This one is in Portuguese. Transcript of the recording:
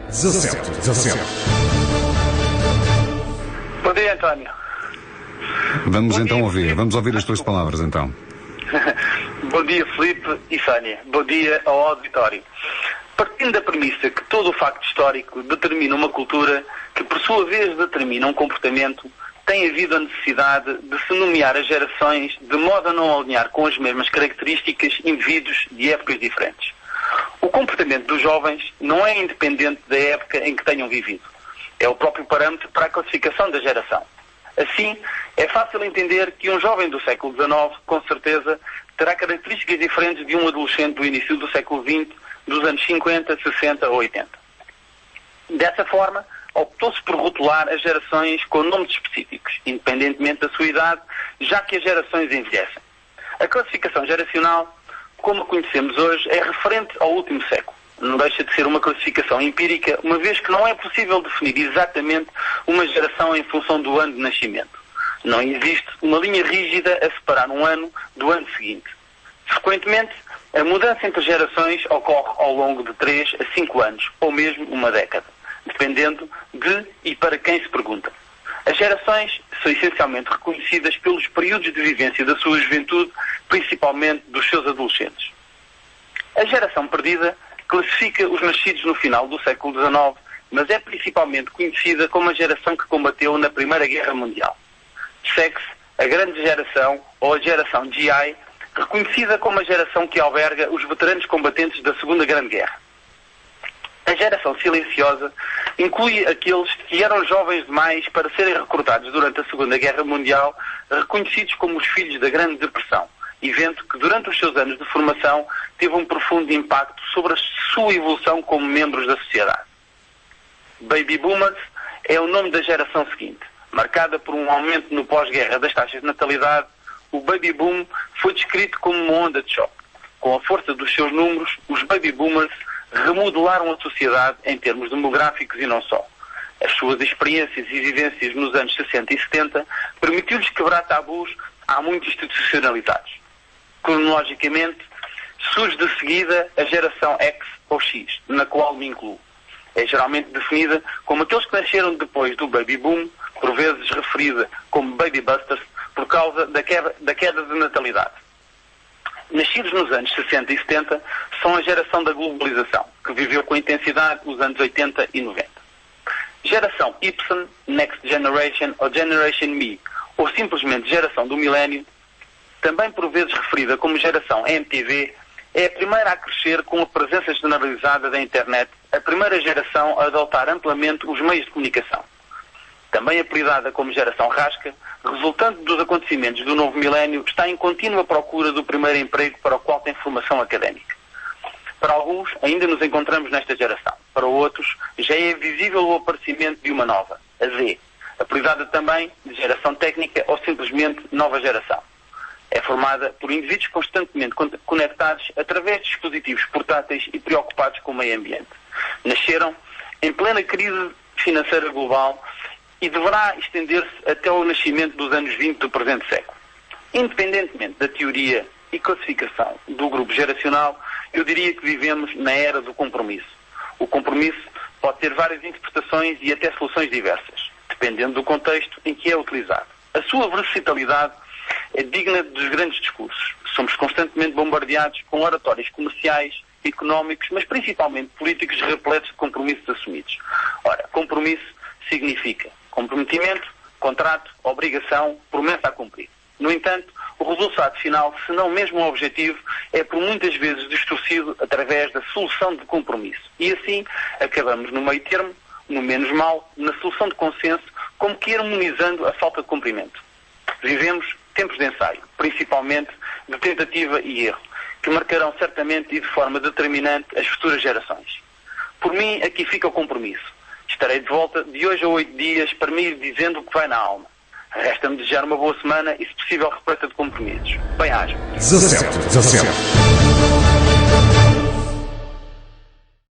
17. Bom dia, António. Vamos Bom então dia, ouvir. Filipe. Vamos ouvir as tuas palavras então. Bom dia, Filipe e Sónia. Bom dia ao auditório. Partindo da premissa que todo o facto histórico determina uma cultura que, por sua vez, determina um comportamento, tem havido a necessidade de se nomear as gerações de modo a não alinhar com as mesmas características indivíduos de épocas diferentes. O comportamento dos jovens não é independente da época em que tenham vivido. É o próprio parâmetro para a classificação da geração. Assim, é fácil entender que um jovem do século XIX, com certeza, terá características diferentes de um adolescente do início do século XX, dos anos 50, 60 ou 80. Dessa forma, optou-se por rotular as gerações com nomes específicos, independentemente da sua idade, já que as gerações envelhecem. A classificação geracional, como a conhecemos hoje, é referente ao último século. Não deixa de ser uma classificação empírica, uma vez que não é possível definir exatamente uma geração em função do ano de nascimento. Não existe uma linha rígida a separar um ano do ano seguinte. Frequentemente, a mudança entre gerações ocorre ao longo de 3 a 5 anos, ou mesmo uma década, dependendo de e para quem se pergunta. As gerações são essencialmente reconhecidas pelos períodos de vivência da sua juventude, principalmente dos seus adolescentes. A geração perdida classifica os nascidos no final do século XIX, mas é principalmente conhecida como a geração que combateu na Primeira Guerra Mundial. Segue-se a Grande Geração, ou a Geração GI, reconhecida como a geração que alberga os veteranos combatentes da Segunda Grande Guerra. A geração silenciosa inclui aqueles que eram jovens demais para serem recrutados durante a Segunda Guerra Mundial, reconhecidos como os filhos da Grande Depressão, evento que durante os seus anos de formação teve um profundo impacto sobre a sua evolução como membros da sociedade. Baby Boomers é o nome da geração seguinte. Marcada por um aumento no pós-guerra das taxas de natalidade, o Baby Boom foi descrito como uma onda de choque. Com a força dos seus números, os Baby Boomers remodelaram a sociedade em termos demográficos e não só. As suas experiências e vivências nos anos 60 e 70 permitiu-lhes quebrar tabus há muito institucionalizados. Cronologicamente, surge de seguida a geração X ou X, na qual me incluo. É geralmente definida como aqueles que nasceram depois do Baby Boom, por vezes referida como Baby Busters, por causa da queda de natalidade. Nascidos nos anos 60 e 70, são a geração da globalização, que viveu com intensidade os anos 80 e 90. Geração Y, Next Generation ou Generation Me, ou simplesmente geração do milénio, também por vezes referida como geração MTV, é a primeira a crescer com a presença generalizada da internet, a primeira geração a adotar amplamente os meios de comunicação. Também apelidada como geração rasca, resultante dos acontecimentos do novo milénio, está em contínua procura do primeiro emprego para o qual tem formação académica. Para alguns, ainda nos encontramos nesta geração. Para outros, já é visível o aparecimento de uma nova, a Z, apelidada também de geração técnica ou simplesmente nova geração. É formada por indivíduos constantemente conectados através de dispositivos portáteis e preocupados com o meio ambiente. Nasceram em plena crise financeira global e deverá estender-se até ao nascimento dos anos 20 do presente século. Independentemente da teoria e classificação do grupo geracional, eu diria que vivemos na era do compromisso. O compromisso pode ter várias interpretações e até soluções diversas, dependendo do contexto em que é utilizado. A sua versatilidade é digna dos grandes discursos. Somos constantemente bombardeados com oratórios comerciais, económicos, mas principalmente políticos repletos de compromissos assumidos. Ora, compromisso significa comprometimento, contrato, obrigação, promessa a cumprir. No entanto, o resultado final, se não mesmo o objetivo, é por muitas vezes distorcido através da solução de compromisso. E assim, acabamos no meio termo, no menos mal, na solução de consenso, como que harmonizando a falta de cumprimento. Vivemos tempos de ensaio, principalmente de tentativa e erro, que marcarão certamente e de forma determinante as futuras gerações. Por mim, aqui fica o compromisso. Estarei de volta de hoje a 8 dias para me ir dizendo o que vai na alma. Resta-me desejar uma boa semana e, se possível, repleta de compromissos. Bem-aja. 17.